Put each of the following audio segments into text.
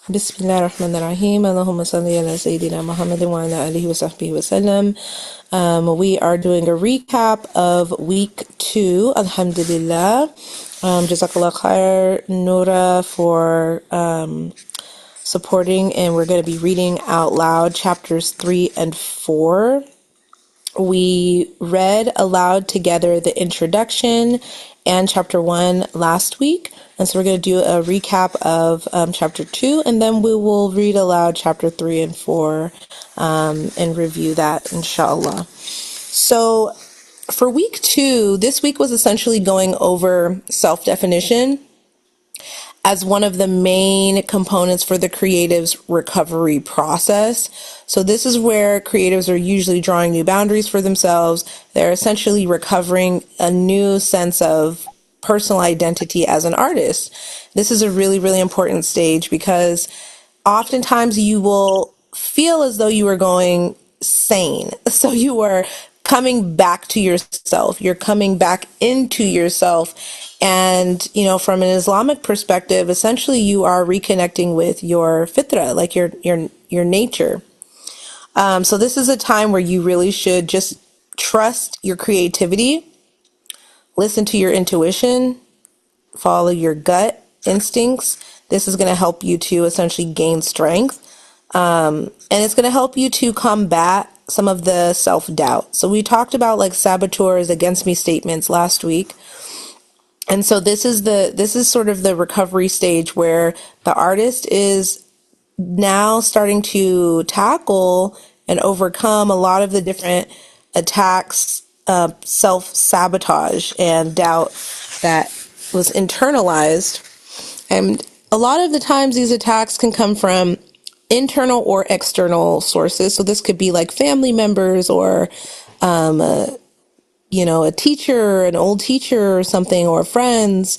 Bismillahirrahmanirrahim. Allahumma salli ala Sayyidina Muhammadin wa ala alihi wa sahbihi wa sallam. We are doing a recap of week 2, alhamdulillah. Jazakallah khair, Noura, for supporting, and we're going to be reading out loud chapters 3 and 4. We read aloud together the introduction and chapter 1 last week. And so we're going to do a recap of chapter 2, and then we will read aloud chapter 3 and 4 and review that, inshallah. So for week 2, this week was essentially going over self-definition as one of the main components for the creative's recovery process. So this is where creatives are usually drawing new boundaries for themselves. They're essentially recovering a new sense of personal identity as an artist. This is a really, really important stage because oftentimes you will feel as though you are going sane. So you are coming back to yourself. You're coming back into yourself. And, you know, from an Islamic perspective, essentially you are reconnecting with your fitra, like your nature. So this is a time where you really should just trust your creativity, listen to your intuition, follow your gut instincts. This is going to help you to essentially gain strength. And it's going to help you to combat some of the self-doubt. So we talked about like saboteurs against me statements last week. And so this is sort of the recovery stage where the artist is now starting to tackle and overcome a lot of the different attacks, self-sabotage and doubt that was internalized. And a lot of the times these attacks can come from internal or external sources. So this could be like family members or a teacher, an old teacher or something, or friends.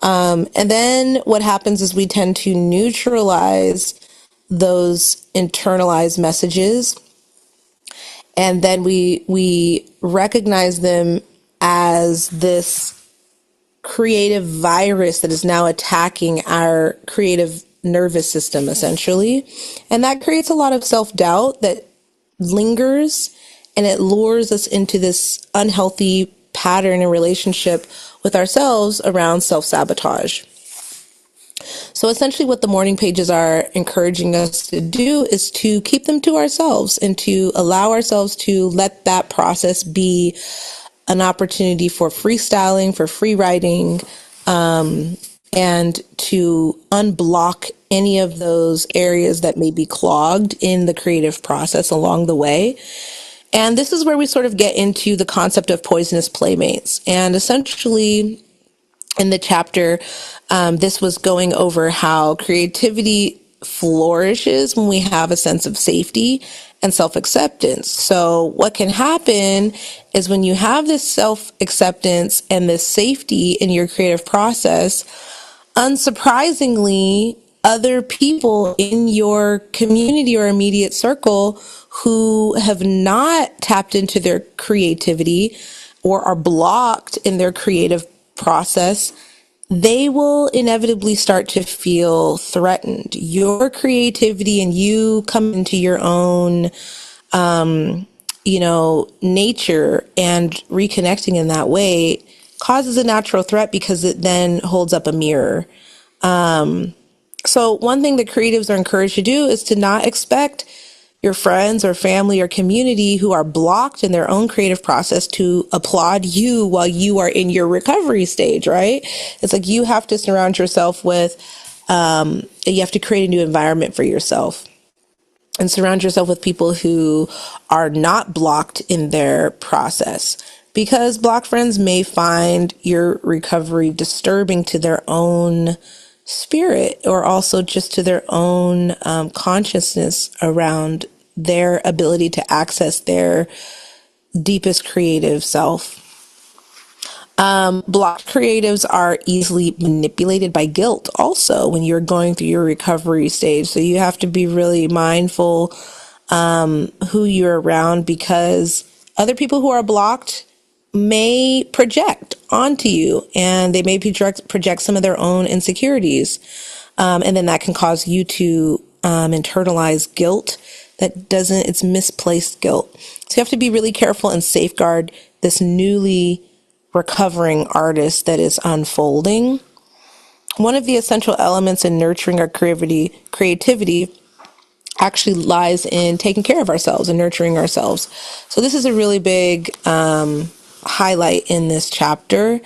And then what happens is we tend to neutralize those internalized messages. And then we recognize them as this creative virus that is now attacking our creative nervous system, essentially. And that creates a lot of self-doubt that lingers, and it lures us into this unhealthy pattern and relationship with ourselves around self-sabotage. So essentially what the morning pages are encouraging us to do is to keep them to ourselves and to allow ourselves to let that process be an opportunity for freestyling, for free writing, and to unblock any of those areas that may be clogged in the creative process along the way. And this is where we sort of get into the concept of poisonous playmates. And essentially in the chapter, this was going over how creativity flourishes when we have a sense of safety and self-acceptance. So what can happen is when you have this self-acceptance and this safety in your creative process, unsurprisingly, other people in your community or immediate circle who have not tapped into their creativity or are blocked in their creative process, they will inevitably start to feel threatened. Your creativity and you come into your own, nature and reconnecting in that way causes a natural threat because it then holds up a mirror. So one thing that creatives are encouraged to do is to not expect your friends or family or community who are blocked in their own creative process to applaud you while you are in your recovery stage, right? It's like you have to surround yourself with, you have to create a new environment for yourself and surround yourself with people who are not blocked in their process. Because blocked friends may find your recovery disturbing to their own spirit or also just to their own consciousness around their ability to access their deepest creative self. Blocked creatives are easily manipulated by guilt also when you're going through your recovery stage. So you have to be really mindful who you're around because other people who are blocked may project onto you and they may project some of their own insecurities. And then that can cause you to internalize guilt it's misplaced guilt. So you have to be really careful and safeguard this newly recovering artist that is unfolding. One of the essential elements in nurturing our creativity actually lies in taking care of ourselves and nurturing ourselves. So this is a really big highlight in this chapter.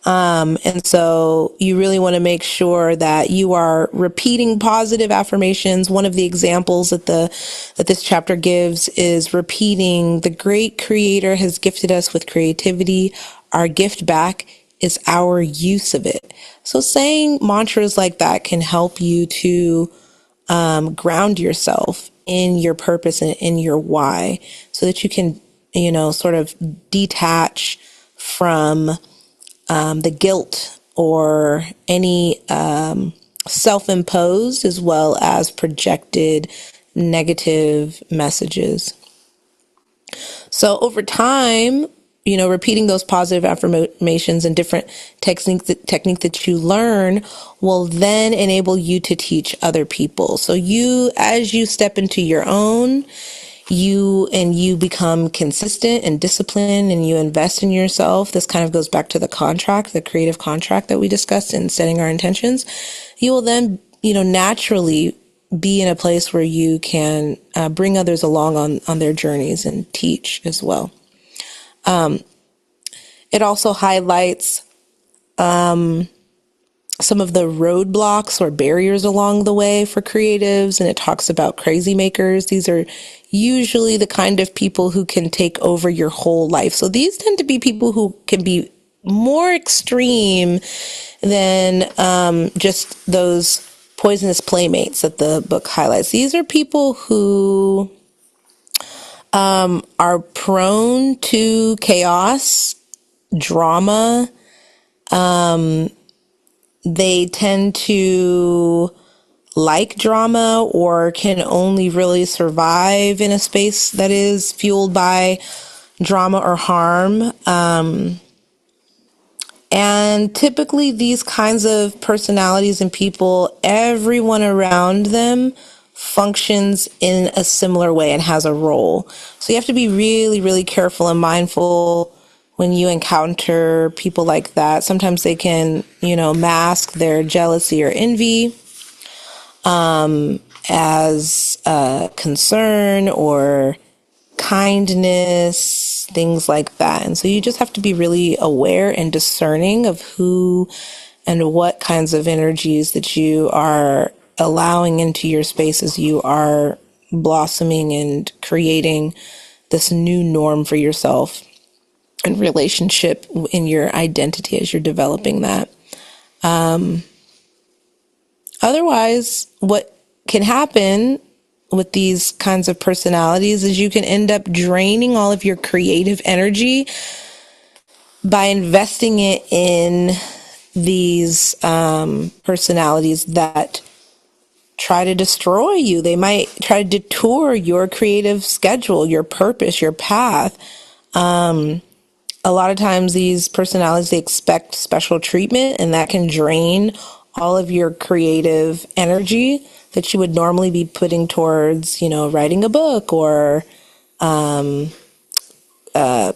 And so you really want to make sure that you are repeating positive affirmations. One of the examples that this chapter gives is repeating, "The great creator has gifted us with creativity. Our gift back is our use of it." So saying mantras like that can help you to ground yourself in your purpose and in your why, so that you can, sort of detach from the guilt or any self-imposed as well as projected negative messages. So over time, repeating those positive affirmations and different technique that you learn will then enable you to teach other people. So as you step into your own, you become consistent and disciplined and you invest in yourself. This kind of goes back to the creative contract that we discussed in setting our intentions. You will then, naturally be in a place where you can bring others along on their journeys and teach as well. It also highlights some of the roadblocks or barriers along the way for creatives, and it talks about crazy makers. These are usually the kind of people who can take over your whole life. So these tend to be people who can be more extreme than just those poisonous playmates that the book highlights. These are people who are prone to chaos, drama. They tend to like drama or can only really survive in a space that is fueled by drama or harm. And typically these kinds of personalities and people, everyone around them functions in a similar way and has a role. So you have to be really, really careful and mindful when you encounter people like that. Sometimes they can, mask their jealousy or envy as concern or kindness, things like that. And so you just have to be really aware and discerning of who and what kinds of energies that you are allowing into your space as you are blossoming and creating this new norm for yourself and relationship in your identity as you're developing that. Otherwise, what can happen with these kinds of personalities is you can end up draining all of your creative energy by investing it in these personalities that try to destroy you. They might try to detour your creative schedule, your purpose, your path. A lot of times these personalities, they expect special treatment, and that can drain all of your creative energy that you would normally be putting towards, writing a book or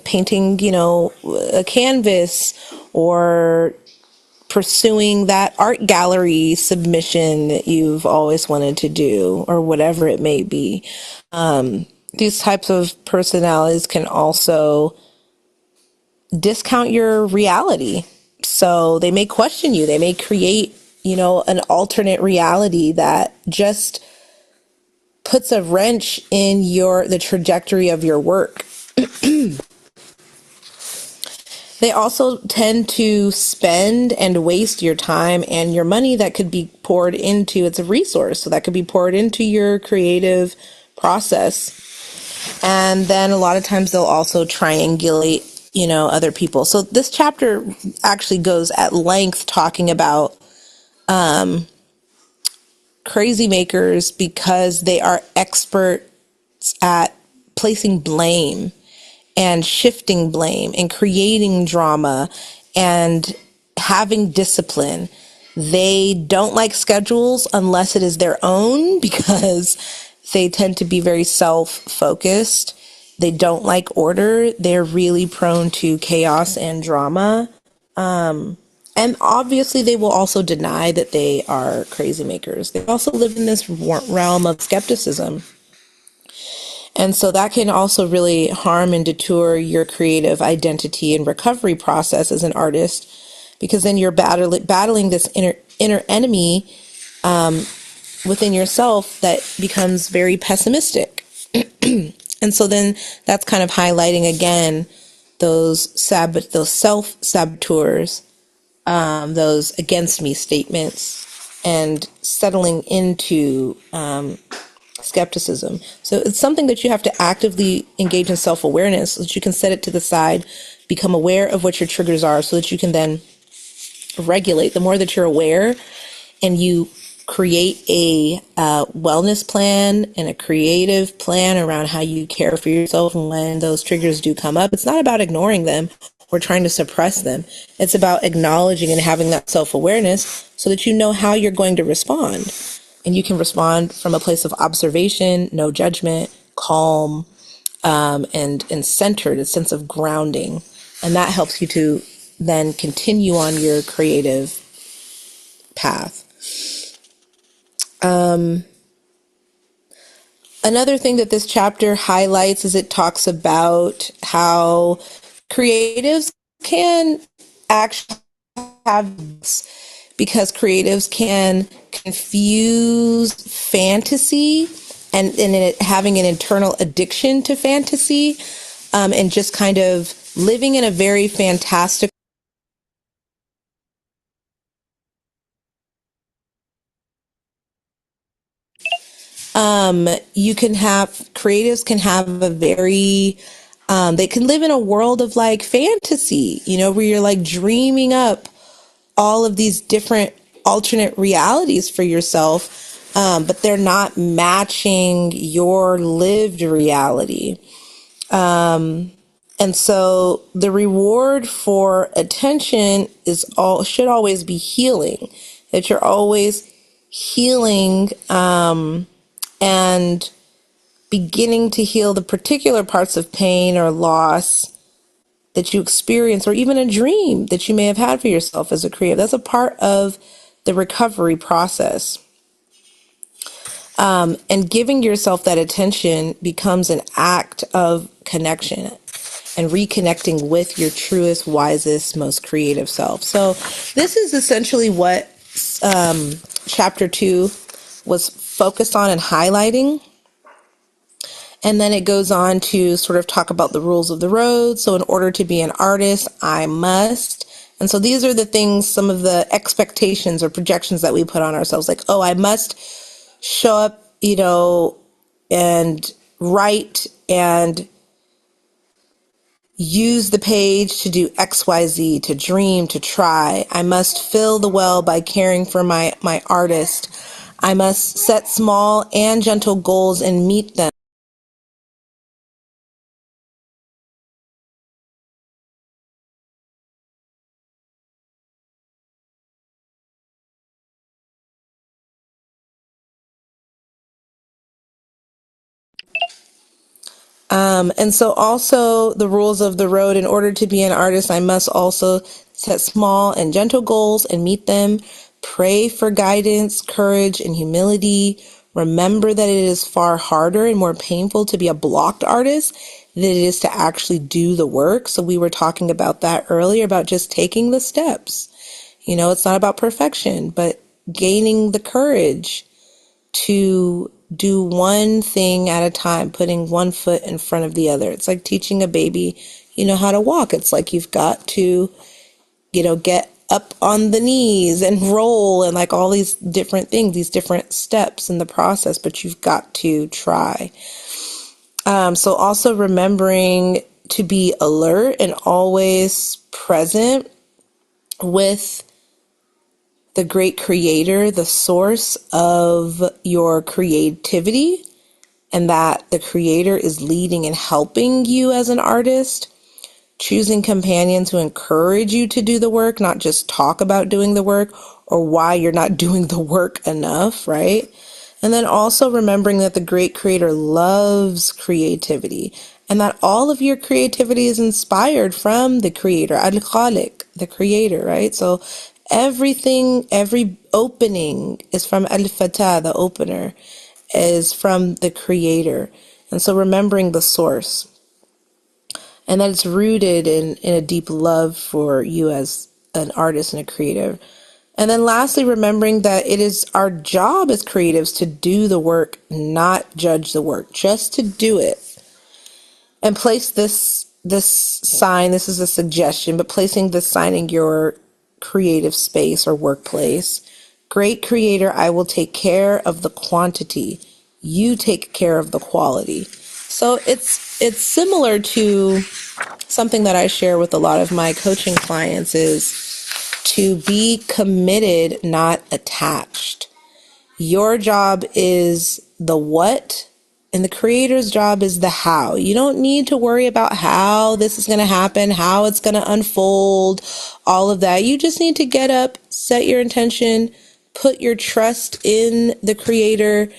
painting, a canvas or pursuing that art gallery submission that you've always wanted to do or whatever it may be. These types of personalities can also discount your reality. So they may question you. They may create, an alternate reality that just puts a wrench in the trajectory of your work. They also tend to spend and waste your time and your money that could be poured into, it's a resource, so that could be poured into your creative process. And then a lot of times they'll also triangulate, other people. So this chapter actually goes at length talking about crazy makers because they are experts at placing blame and shifting blame and creating drama and having discipline. They don't like schedules unless it is their own because they tend to be very self-focused. They don't like order. They're really prone to chaos and drama. And obviously, they will also deny that they are crazy makers. They also live in this realm of skepticism. And so that can also really harm and detour your creative identity and recovery process as an artist, because then you're battling this inner enemy within yourself that becomes very pessimistic. And so then that's kind of highlighting again those self-saboteurs, those against me statements, and settling into skepticism. So it's something that you have to actively engage in self-awareness so that you can set it to the side, become aware of what your triggers are so that you can then regulate. The more that you're aware and you create a wellness plan and a creative plan around how you care for yourself, and when those triggers do come up, it's not about ignoring them or trying to suppress them. It's about acknowledging and having that self-awareness so that you know how you're going to respond. And you can respond from a place of observation, no judgment, calm, and centered, a sense of grounding. And that helps you to then continue on your creative path. Another thing that this chapter highlights is it talks about how creatives can actually have, because creatives can confuse fantasy and it having an internal addiction to fantasy, and just kind of living in a very fantastic. You can have creatives can have a very they can live in a world of like fantasy, where you're like dreaming up all of these different alternate realities for yourself, but they're not matching your lived reality. And so the reward for attention should always be healing, that you're always healing, and beginning to heal the particular parts of pain or loss that you experience, or even a dream that you may have had for yourself as a creative. That's a part of the recovery process. And giving yourself that attention becomes an act of connection and reconnecting with your truest, wisest, most creative self. So this is essentially what chapter 2 was focused on and highlighting. And then it goes on to sort of talk about the rules of the road. So in order to be an artist, I must. And so these are the things, some of the expectations or projections that we put on ourselves, like, oh, I must show up, and write and use the page to do XYZ, to dream, to try. I must fill the well by caring for my artist. I must set small and gentle goals and meet them. And so also the rules of the road, in order to be an artist, I must also set small and gentle goals and meet them. Pray for guidance, courage, and humility. Remember that it is far harder and more painful to be a blocked artist than it is to actually do the work. So we were talking about that earlier, about just taking the steps. It's not about perfection, but gaining the courage to do one thing at a time, putting one foot in front of the other. It's like teaching a baby, how to walk. It's like you've got to, get up on the knees and roll and like all these different things, these different steps in the process, but you've got to try. So also remembering to be alert and always present with the great creator, the source of your creativity, and that the creator is leading and helping you as an artist. choosing companions who encourage you to do the work, not just talk about doing the work or why you're not doing the work enough, right? And then also remembering that the great creator loves creativity and that all of your creativity is inspired from the creator, Al-Khaliq, the creator, right? So everything, every opening is from Al-Fatah, the opener, is from the creator. And so remembering the source and that it's rooted in a deep love for you as an artist and a creative. And then lastly, remembering that it is our job as creatives to do the work, not judge the work, just to do it. And place this sign, this is a suggestion, but placing this sign in your creative space or workplace. Great creator, I will take care of the quantity. You take care of the quality. So it's similar to something that I share with a lot of my coaching clients is to be committed, not attached. Your job is the what, and the creator's job is the how. You don't need to worry about how this is going to happen, how it's going to unfold, all of that. You just need to get up, set your intention, put your trust in the creator,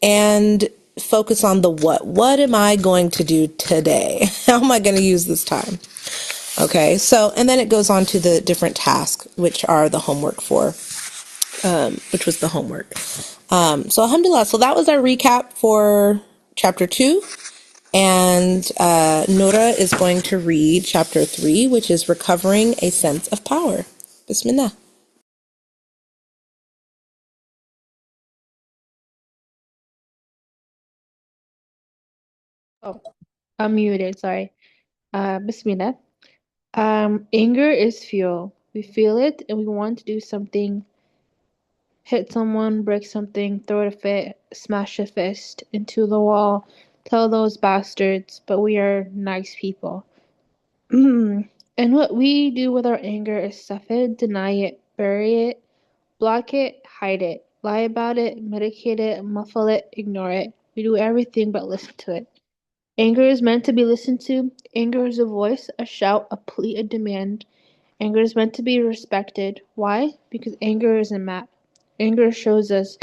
and focus on the what. What am I going to do today? How am I going to use this time? Okay, so, and then it goes on to the different tasks, which are the homework which was the homework. So alhamdulillah, so that was our recap for chapter 2. And Nora is going to read chapter 3, which is recovering a sense of power. Bismillah. Oh, I'm muted, sorry. Bismillah. Anger is fuel. We feel it and we want to do something, hit someone, break something, throw a fit, smash a fist into the wall, tell those bastards, but we are nice people. And what we do with our anger is stuff it, deny it, bury it, block it, hide it, lie about it, medicate it, muffle it, ignore it. We do everything but listen to it. Anger is meant to be listened to. Anger is a voice, a shout, a plea, a demand. Anger is meant to be respected. Why? Because anger is a map. Anger shows us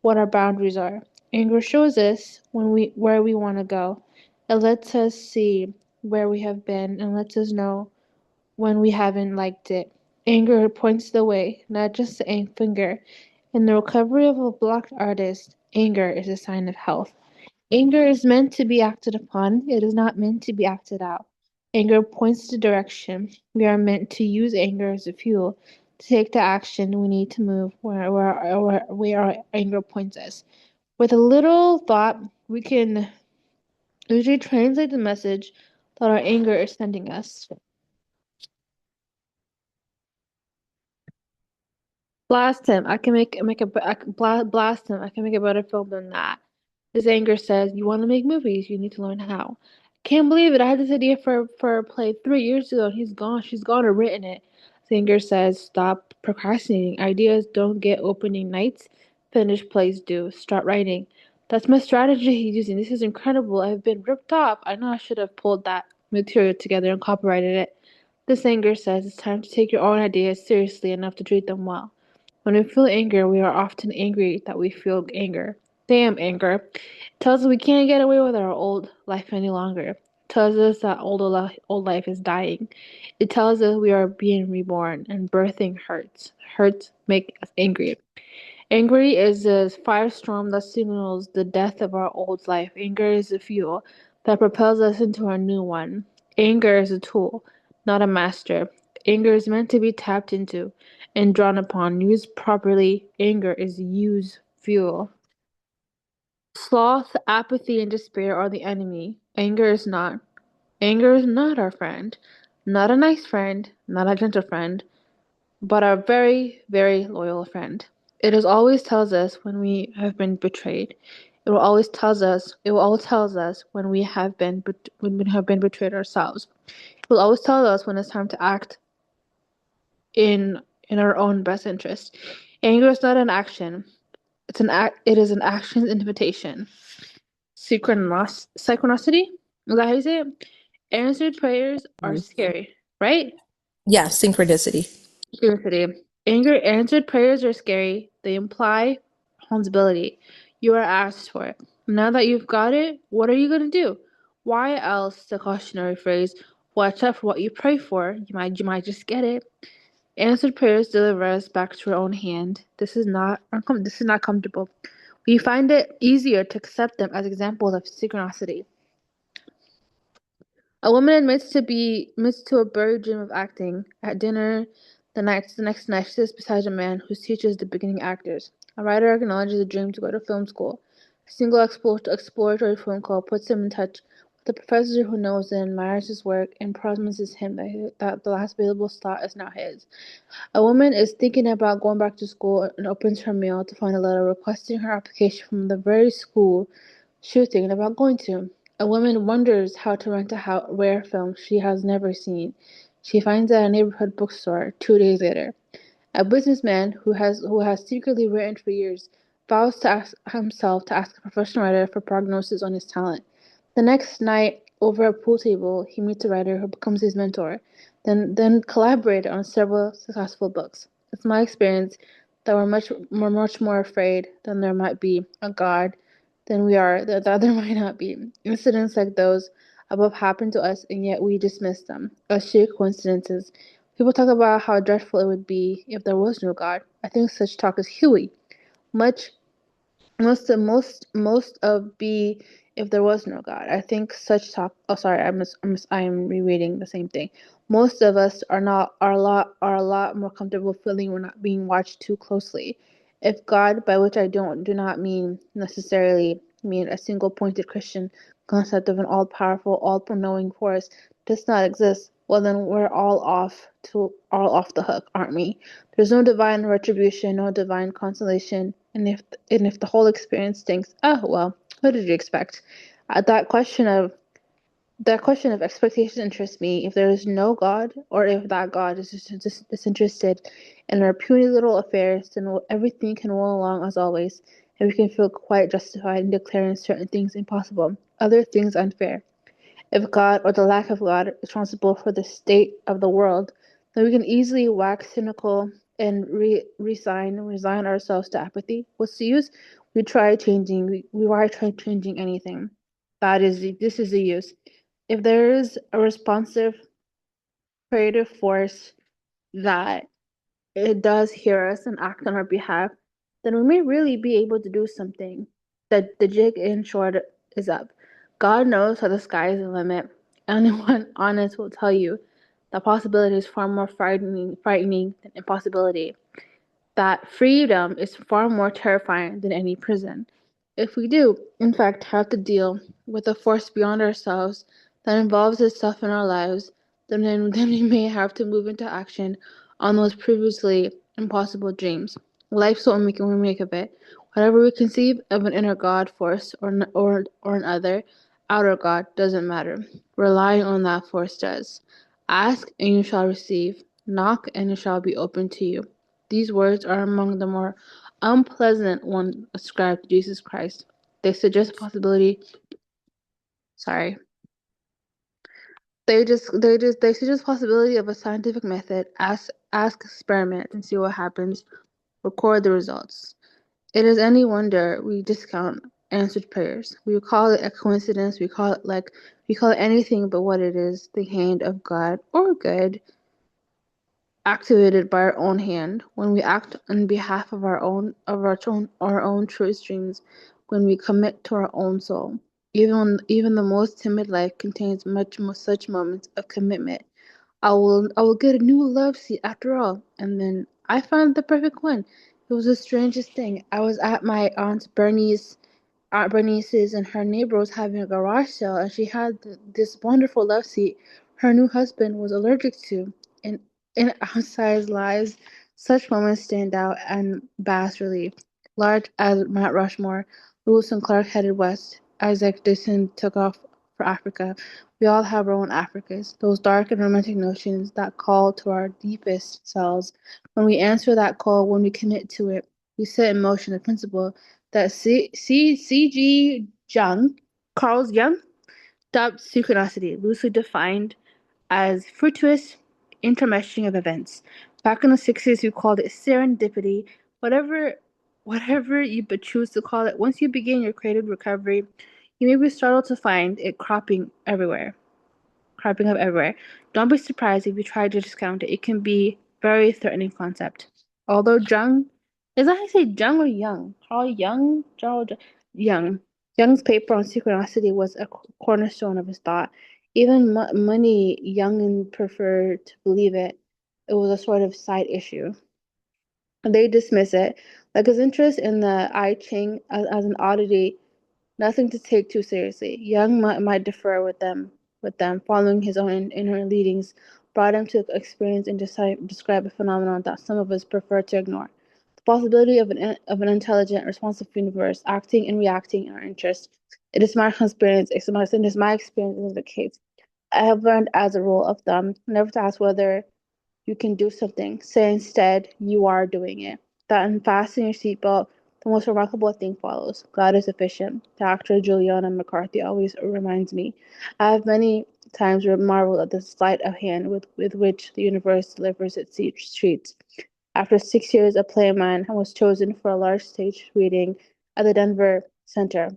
what our boundaries are. Anger shows us where we want to go. It lets us see where we have been and lets us know when we haven't liked it. Anger points the way, not just the finger. In the recovery of a blocked artist, anger is a sign of health. Anger is meant to be acted upon, it is not meant to be acted out. Anger points to direction. We are meant to use anger as a fuel to take the action we need to move where our anger points us. With a little thought, we can usually translate the message that our anger is sending us. Blast him. Blast him. I can make a better film than that. His anger says, "You want to make movies? You need to learn how." Can't believe it. I had this idea for a play 3 years ago, and he's gone. She's gone and written it. His anger says, "Stop procrastinating. Ideas don't get opening nights. Finished plays do. Start writing." That's my strategy he's using. This is incredible. I've been ripped off. I know I should have pulled that material together and copyrighted it. This anger says it's time to take your own ideas seriously enough to treat them well. When we feel anger, we are often angry that we feel anger. Damn anger. It tells us we can't get away with our old life any longer. It tells us that old life is dying. It tells us we are being reborn and birthing hurts. Hurts make us angry. Angry is a firestorm that signals the death of our old life. Anger is the fuel that propels us into our new one. Anger is a tool, not a master. Anger is meant to be tapped into and drawn upon. Used properly, anger is used fuel. Sloth, apathy, and despair are the enemy. Anger is not. Anger is not our friend. Not a nice friend, not a gentle friend, but our very, very loyal friend. It is always tells us when we have been betrayed. It will always tells us when when we have been betrayed ourselves. It will always tell us when it's time to act in our own best interest. Anger is not an action. It is an action's invitation. Synchronicity? Is that how you say it? Answered prayers are scary, right? Yeah, synchronicity. Synchronicity. Answered prayers are scary. They imply responsibility. You are asked for it. Now that you've got it, what are you going to do? Why else the cautionary phrase, watch out for what you pray for. You might just get it. Answered prayers deliver us back to our own hand. This is not comfortable. We find it easier to accept them as examples of synchronicity. A woman admits to a buried dream of acting. At dinner, the next night, she sits beside a man who teaches the beginning actors. A writer acknowledges a dream to go to film school. A single exploratory phone call puts him in touch with a professor who knows and admires his work and promises him that the last available slot is now his. A woman is thinking about going back to school and opens her mail to find a letter requesting her application from the very school she was thinking about going to. A woman wonders how to rent a rare film she has never seen. She finds it at a neighborhood bookstore 2 days later. A businessman who has secretly written for years vows to ask a professional writer for prognosis on his talent. The next night, over a pool table, he meets a writer who becomes his mentor, then collaborated on several successful books. It's my experience that we're much more afraid than there might be a God than we are that there might not be. Incidents like those above happen to us, and yet we dismiss them as sheer coincidences. People talk about how dreadful it would be if there was no God. I think such talk is hooey. Much most of be if there was no God. I think such talk. Oh, sorry, I'm rereading the same thing. Most of us are a lot more comfortable feeling we're not being watched too closely. If God, by which I do not mean necessarily mean a single pointed Christian concept of an all powerful, all knowing force, does not exist, well then we're all off the hook, aren't we? There's no divine retribution, no divine consolation, and if the whole experience stinks, oh well, what did you expect? That question of expectation interests me. If there is no God, or if that God is just disinterested in our puny little affairs, then everything can roll along as always, and we can feel quite justified in declaring certain things impossible, other things unfair. If God, or the lack of God, is responsible for the state of the world, then we can easily wax cynical and resign ourselves to apathy. What's the use? We try changing anything. This is the use. If there is a responsive creative force that it does hear us and act on our behalf, then we may really be able to do something. The jig in short is up. God knows how the sky is the limit. Anyone honest will tell you that possibility is far more frightening than impossibility. That freedom is far more terrifying than any prison. If we do, in fact, have to deal with a force beyond ourselves that involves itself in our lives, then we may have to move into action on those previously impossible dreams. Life's what we make of it. Whatever we conceive of an inner God force or an outer God doesn't matter. Relying on that force does. Ask and you shall receive. Knock and it shall be opened to you. These words are among the more unpleasant ones ascribed to Jesus Christ. They suggest possibility. Sorry. They suggest possibility of a scientific method. Ask experiment and see what happens. Record the results. It is any wonder we discount answered prayers. We call it a coincidence. We call it anything but what it is, the hand of God or good activated by our own hand, when we act on behalf of our own choice dreams, when we commit to our own soul. Even the most timid life contains much more such moments of commitment. I will get a new love seat after all. And then I found the perfect one. It was the strangest thing. I was at my Aunt Bernice's, and her neighbor was having a garage sale, and she had this wonderful love seat her new husband was allergic to. And in outside lives, such moments stand out and vast relief. Large as Mount Rushmore, Lewis and Clark headed west. Isaac Dixon took off for Africa. We all have our own Africas, those dark and romantic notions that call to our deepest selves. When we answer that call, when we commit to it, we set in motion the principle that C. G. Jung, Carl Jung, dubbed synchronicity, loosely defined as fortuitous intermeshing of events. Back in the 60s, we called it serendipity. Whatever you but choose to call it, once you begin your creative recovery, you may be startled to find it cropping up everywhere. Don't be surprised if you try to discount it. It can be very threatening concept. Although Jung, is that how you say Jung or Young? Carl Jung? Young. Jung's paper on synchronicity was a cornerstone of his thought. Even money, Young preferred to believe it. It was a sort of side issue. They dismiss it, like his interest in the I Ching as an oddity, nothing to take too seriously. Young might differ with them, following his own inner leadings, brought him to experience and describe a phenomenon that some of us prefer to ignore. The possibility of an intelligent, responsive universe acting and reacting in our interest. It is my experience, it is my experience in the case. I have learned as a rule of thumb never to ask whether you can do something. Say instead, you are doing it. That unfasten your seatbelt, the most remarkable thing follows. God is efficient. The actor Juliana McCarthy always reminds me. I have many times marveled at the sleight of hand with which the universe delivers its treats. After 6 years, a play of mine was chosen for a large stage reading at the Denver Center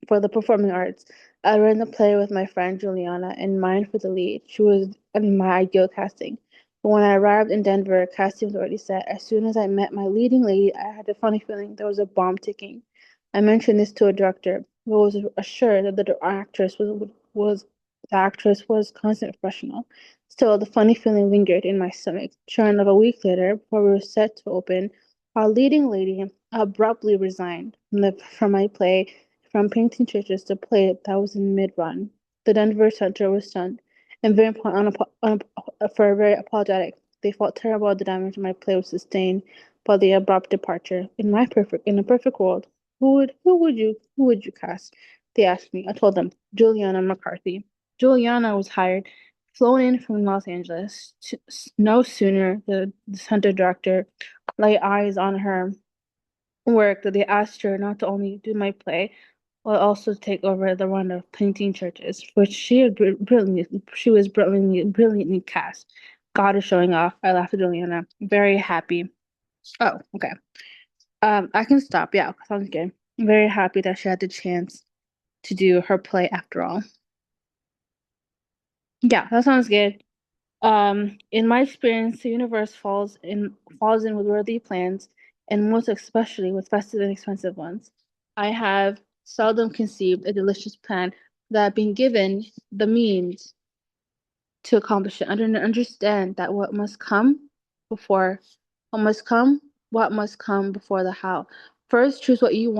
for the Performing Arts. I ran the play with my friend Juliana in mind for the lead. She was in my ideal casting. But when I arrived in Denver, casting was already set. As soon as I met my leading lady, I had a funny feeling there was a bomb ticking. I mentioned this to a director, who was assured that was the actress was constant professional. Still, the funny feeling lingered in my stomach. Sure enough, a week later, before we were set to open, our leading lady abruptly resigned from my play from painting churches to play that was in mid-run. The Denver Center was stunned and very apologetic. They felt terrible at the damage my play was sustained by the abrupt departure. In a perfect world, who would you cast? They asked me. I told them Juliana McCarthy. Juliana was hired, flown in from Los Angeles. No sooner the center director laid eyes on her work that they asked her not to only do my play, but also take over the run of painting churches, which she was brilliantly cast. God is showing off. I laughed at Juliana. Very happy. Oh, okay. I can stop. Yeah, sounds good. Very happy that she had the chance to do her play after all. Yeah, that sounds good. In my experience, the universe falls in with worthy plans, and most especially with festive and expensive ones. I have seldom conceived a delicious plan that had been given the means to accomplish it. Understand that before what must come, what must come before the how. First, choose what you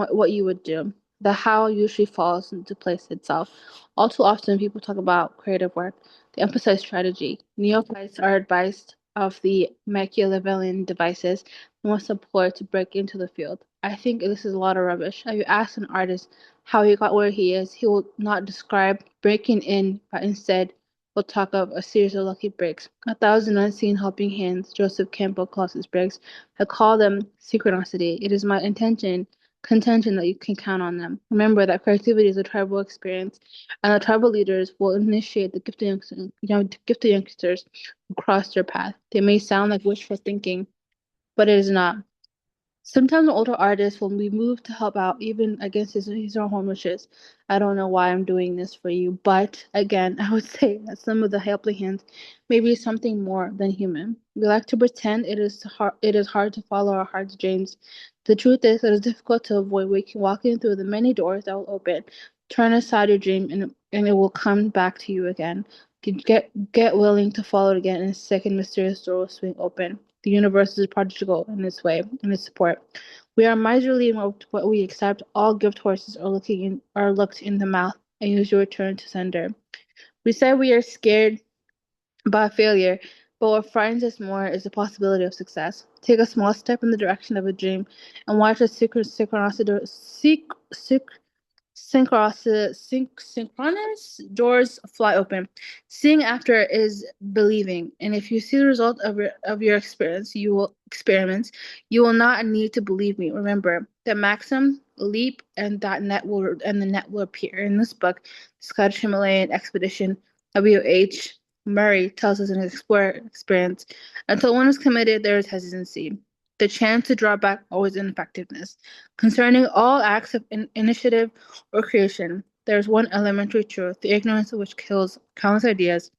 would do. The how usually falls into place itself. All too often, people talk about creative work. They emphasize strategy. Neophytes are advised of the Machiavellian devices most employed to break into the field. I think this is a lot of rubbish. If you ask an artist how he got where he is, he will not describe breaking in, but instead will talk of a series of lucky breaks. A thousand unseen helping hands, Joseph Campbell calls his breaks. I call them synchronicity. It is my contention that you can count on them. Remember that creativity is a tribal experience, and the tribal leaders will initiate the gifted youngsters who cross their path. They may sound like wishful thinking, but it is not. Sometimes an older artist will be moved to help out even against his own wishes. I don't know why I'm doing this for you, but again, I would say that some of the helping hands may be something more than human. We like to pretend it is hard to follow our heart's dreams. The truth is, it is difficult to avoid walking through the many doors that will open. Turn aside your dream, and it will come back to you again. Get willing to follow it again, and a second mysterious door will swing open. The universe is prodigal in its way, in its support. We are miserly in what we accept. All gift horses are looked in the mouth and usually return to sender. We say we are scared by failure, but what frightens us more is the possibility of success. Take a small step in the direction of a dream and watch the synchronous doors fly open. Seeing after is believing, and if you see the result of your experiments, you will not need to believe me. Remember, The maxim, leap, and the net will appear. In this book, the Scottish Himalayan expedition, W.H. Murray tells us in his experience, until one is committed, there is hesitancy. The chance to draw back always ineffectiveness. Concerning all acts of initiative or creation, there is one elementary truth, the ignorance of which kills countless ideas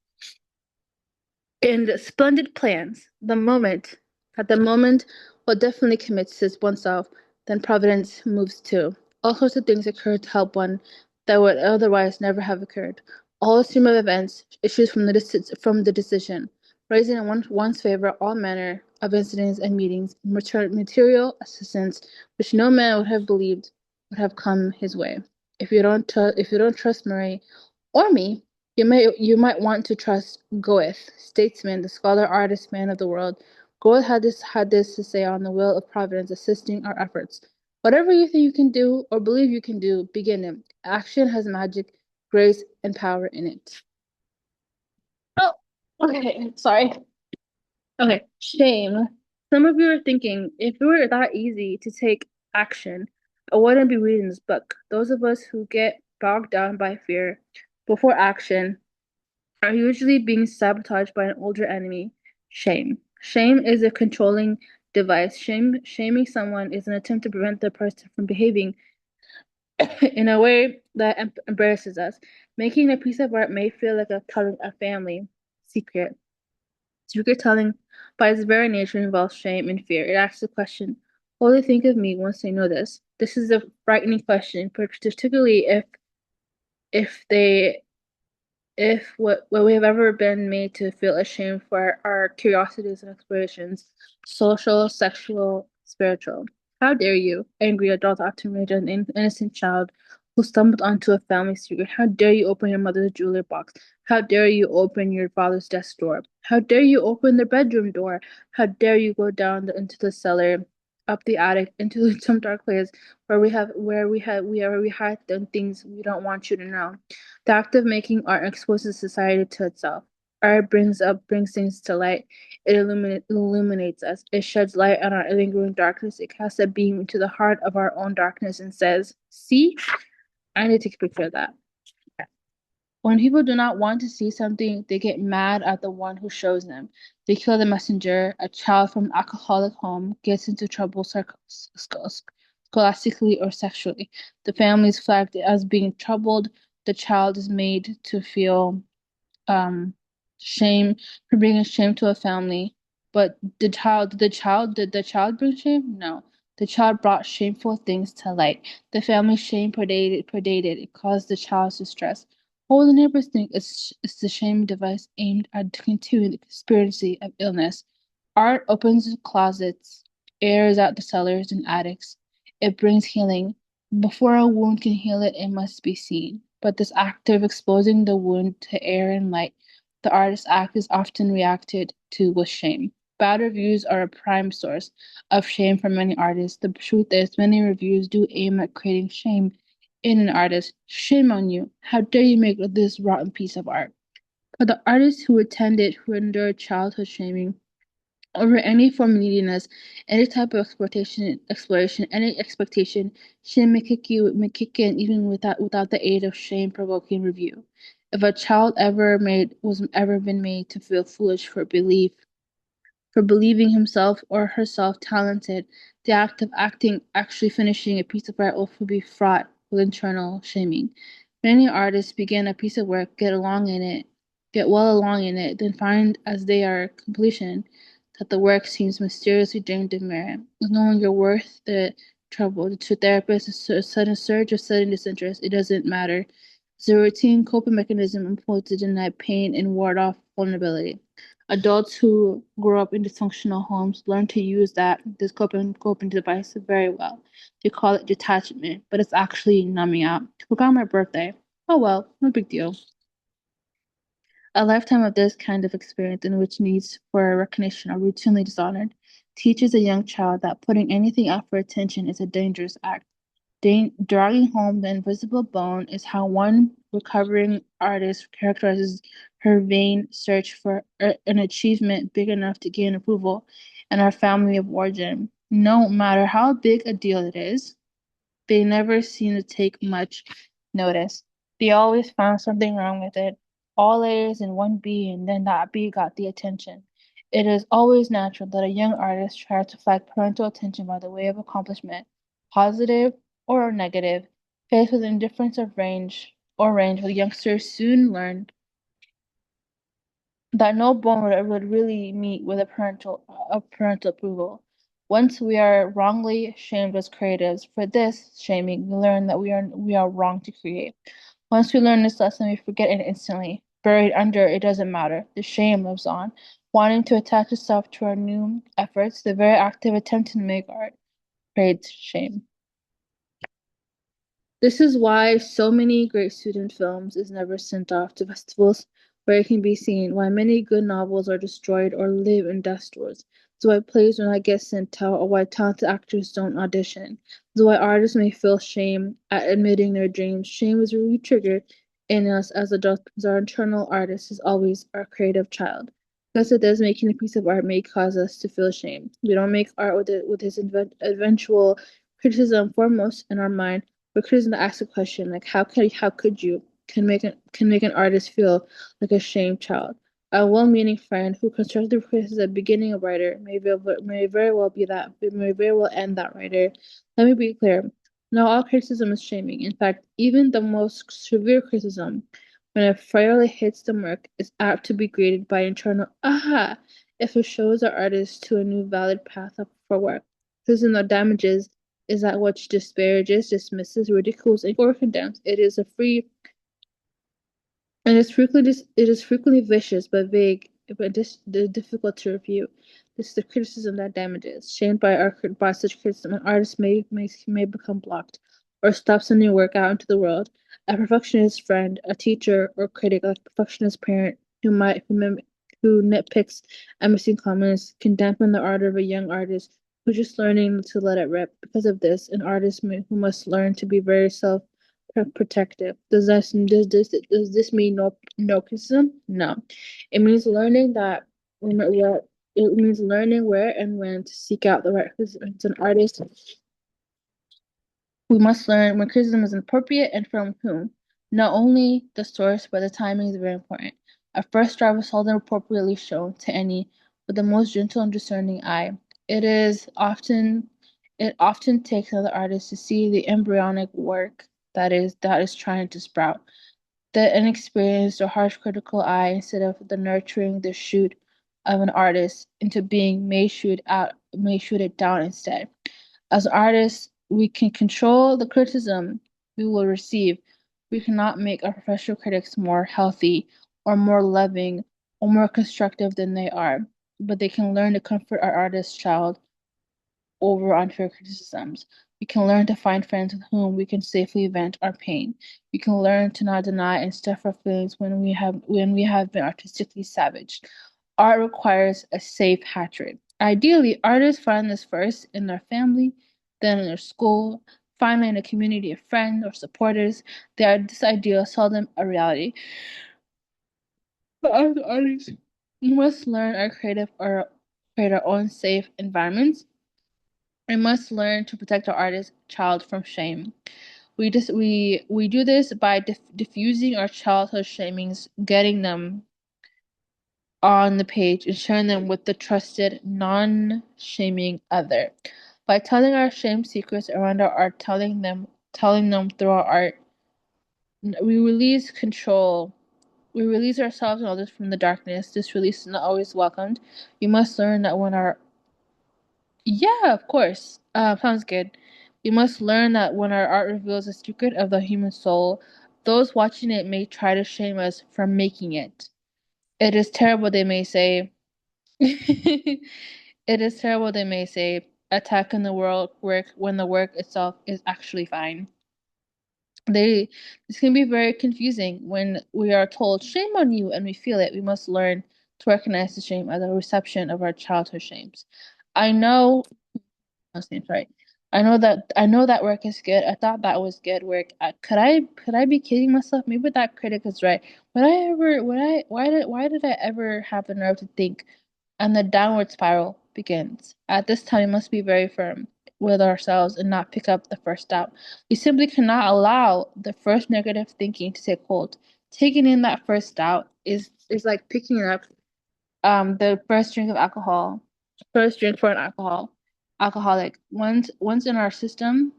and splendid plans. At the moment, what definitely commits is oneself, then Providence moves too. All sorts of things occur to help one that would otherwise never have occurred. All the stream of events issues from the decision, raising in one's favor all manner of incidents and meetings, material assistance which no man would have believed would have come his way. If you don't trust Murray or me, you might want to trust Goethe, statesman, the scholar, artist, man of the world. Goethe had this to say on the will of Providence assisting our efforts. Whatever you think you can do or believe you can do, begin it. Action has magic, grace, and power in it. Oh, okay. Sorry. Okay. Shame. Some of you are thinking, if it were that easy to take action, I wouldn't be reading this book. Those of us who get bogged down by fear before action are usually being sabotaged by an older enemy, shame. Shame is a controlling device. Shaming someone is an attempt to prevent the person from behaving in a way that embarrasses us. Making a piece of art may feel like telling a family secret. Secret telling, by its very nature, involves shame and fear. It asks the question, what will they think of me once they know this? This is a frightening question, particularly if they if what we have ever been made to feel ashamed for our curiosities and explorations, social, sexual, spiritual. How dare you, angry adult, often rage an innocent child who stumbled onto a family secret? How dare you open your mother's jewelry box? How dare you open your father's desk drawer? How dare you open their bedroom door? How dare you go down into the cellar, up the attic, into some dark place where we hide the things we don't want you to know? The act of making art exposes society to itself. Art brings things to light. It illuminates us. It sheds light on our lingering darkness. It casts a beam into the heart of our own darkness and says, "See, I need to take a picture of that." When people do not want to see something, they get mad at the one who shows them. They kill the messenger. A child from an alcoholic home gets into trouble scholastically or sexually. The family is flagged as being troubled. The child is made to feel um shame for bringing shame to a family. But did the child bring shame? No. The child brought shameful things to light. The family shame predated. It caused the child's distress. All the neighbors think it's the shame device aimed at continuing the conspiracy of illness. Art opens the closets, airs out the cellars and attics. It brings healing. Before a wound can heal it, it must be seen. But this act of exposing the wound to air and light, the artist's act is often reacted to with shame. Bad reviews are a prime source of shame for many artists. The truth is, many reviews do aim at creating shame in an artist. Shame on you. How dare you make this rotten piece of art? For the artists who attended, who endured childhood shaming, over any form of neediness, any type of exploration, any expectation, shame may kick in even without the aid of shame provoking review. If a child ever been made to feel foolish for believing himself or herself talented, the act of actually finishing a piece of art will be fraught with internal shaming. Many artists begin a piece of work, get well along in it, then find as they are completion that the work seems mysteriously drained of merit, is no longer worth the trouble. To therapists, a sudden surge of sudden disinterest, it doesn't matter. It's a routine coping mechanism employed to deny pain and ward off vulnerability. Adults who grow up in dysfunctional homes learn to use this coping device very well. They call it detachment, but it's actually numbing out. Forgot my birthday. Oh well, no big deal. A lifetime of this kind of experience in which needs for recognition are routinely dishonored teaches a young child that putting anything out for attention is a dangerous act. Dragging home the invisible bone is how one recovering artist characterizes her vain search for an achievement big enough to gain approval in our family of origin. No matter how big a deal it is, they never seem to take much notice. They always found something wrong with it. All A's in one B, and then that B got the attention. It is always natural that a young artist tries to flag parental attention by the way of accomplishment, positive or negative. Faced with indifference of range, the youngsters soon learn that no bone would really meet with a parental approval. Once we are wrongly shamed as creatives for this shaming, we learn that we are wrong to create. Once we learn this lesson, we forget it instantly. Buried under it doesn't matter. The shame lives on, wanting to attach itself to our new efforts. The very active attempt to make art creates shame. This is why so many great student films is never sent off to festivals where it can be seen, why many good novels are destroyed or live in death stores. This is why plays do not get sent out or why talented actors don't audition. This is why artists may feel shame at admitting their dreams. Shame is really triggered in us as adults because our internal artist is always our creative child. Because it does, making a piece of art may cause us to feel shame. We don't make art with this eventual criticism foremost in our mind, but criticism asks a question like how could you can make an artist feel like a shamed child. A well-meaning friend who constructive criticism at the beginning of writer may very well be that may very well end that writer. Let me be clear. Not all criticism is shaming. In fact, even the most severe criticism, when it fairly hits the mark, is apt to be greeted by internal aha if it shows the artist to a new valid path up for work. Criticism that damages is that which disparages, dismisses, ridicules, or condemns. It is frequently vicious but vague, but difficult to review. This is the criticism that damages. Shamed by such criticism, an artist may become blocked or stop sending work out into the world. A perfectionist friend, a teacher, or critic, like a perfectionist parent who nitpicks and missing comments, can dampen the ardor of a young artist who's just learning to let it rip. Because of this, an artist who must learn to be very protective. Does this mean no criticism? No. It means learning that what it means learning where and when to seek out the right criticism. As an artist, we must learn when criticism is appropriate and from whom. Not only the source, but the timing is very important. A first draft is seldom appropriately shown to any but the most gentle and discerning eye. It is often it often takes another artist to see the embryonic work that is trying to sprout. The inexperienced or harsh critical eye, instead of the nurturing the shoot of an artist into being, may shoot it down instead. As artists, we can control the criticism we will receive. We cannot make our professional critics more healthy or more loving or more constructive than they are, but they can learn to comfort our artist child over unfair criticisms. We can learn to find friends with whom we can safely vent our pain. We can learn to not deny and stuff our feelings when we have been artistically savaged. Art requires a safe hatred. Ideally, artists find this first in their family, then in their school, finally in a community of friends or supporters. This ideal is seldom a reality. But as artists, we must learn our creative or create our own safe environments. We must learn to protect our artist child from shame. We do this by diffusing our childhood shamings, getting them on the page, and sharing them with the trusted, non-shaming other. By telling our shame secrets around our art, telling them through our art, we release control. We release ourselves and others from the darkness. This release is not always welcomed. We must learn that when our Yeah, of course. Sounds good. We must learn that when our art reveals a secret of the human soul, those watching it may try to shame us for making it. It is terrible, they may say. It is terrible, they may say, attacking the work when the work itself is actually fine. They This can be very confusing when we are told shame on you and we feel it. We must learn to recognize the shame as a reception of our childhood shames. I know last name's right. I know that work is good. I thought that was good work. Could I be kidding myself? Maybe that critic is right. Would I ever would I why did I ever have the nerve to think and the downward spiral? begins. At this time, we must be very firm with ourselves and not pick up the first doubt. We simply cannot allow the first negative thinking to take hold. Taking in that first doubt is like picking up the first drink of alcohol, first drink for an alcoholic. Once in our system,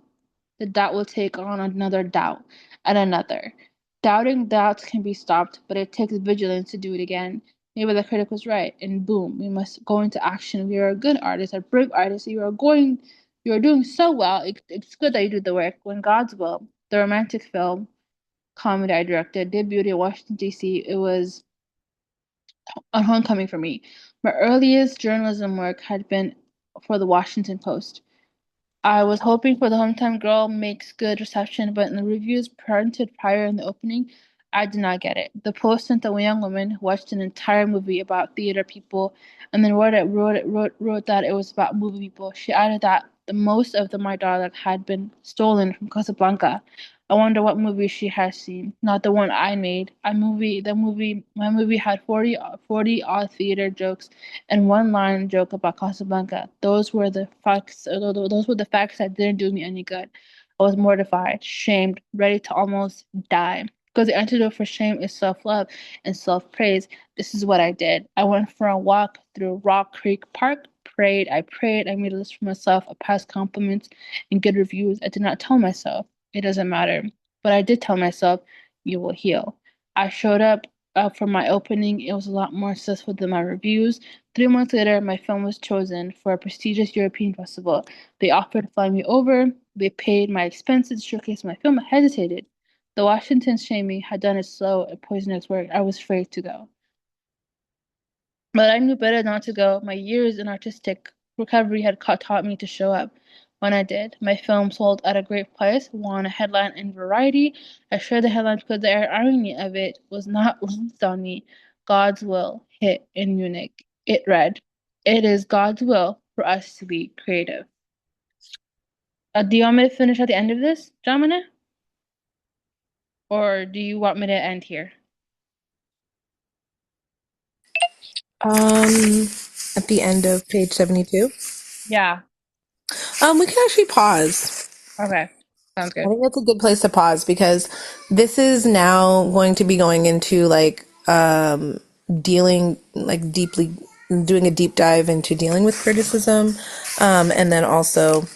the doubt will take on another doubt and another. Doubting doubts can be stopped, but it takes vigilance to do it again. Maybe the critic was right, and boom, we must go into action. We are a good artist, a brave artist. You are doing so well. It's good that you do the work. When God's Will, the romantic film comedy I directed, debuted in Washington D.C. It was a homecoming for me. My earliest journalism work had been for the Washington Post. I was hoping for the hometown girl makes good reception, but in the reviews printed prior in the opening, I did not get it. The Post sent a young woman who watched an entire movie about theater people and then wrote that it was about movie people. She added that the most of the my dialogue had been stolen from Casablanca. I wonder what movie she has seen, not the one I made. My movie had 40 odd theater jokes and one line joke about Casablanca. Those were the facts. Those were the facts that didn't do me any good. I was mortified, shamed, ready to almost die. Because the antidote for shame is self-love and self-praise. This is what I did. I went for a walk through Rock Creek Park. Prayed. I made a list for myself of past compliments and good reviews. I did not tell myself it doesn't matter, but I did tell myself you will heal. I showed up for my opening. It was a lot more successful than my reviews. 3 months later, my film was chosen for a prestigious European festival. They offered to fly me over. They paid my expenses to showcase my film. I hesitated. The Washington shaming had done its slow and poisonous work. I was afraid to go. But I knew better not to go. My years in artistic recovery had taught me to show up. When I did, my film sold at a great price, won a headline in Variety. I shared the headline because the irony of it was not lost on me. God's will hit in Munich. It read, "It is God's will for us to be creative." Do you want me to finish at the end of this, Jamina? Or do you want me to end here? At the end of page 72. Yeah. We can actually pause. Okay. Sounds I good. think that's a good place to pause because this is now going to be going into like dealing like deeply doing a deep dive into dealing with criticism, and then also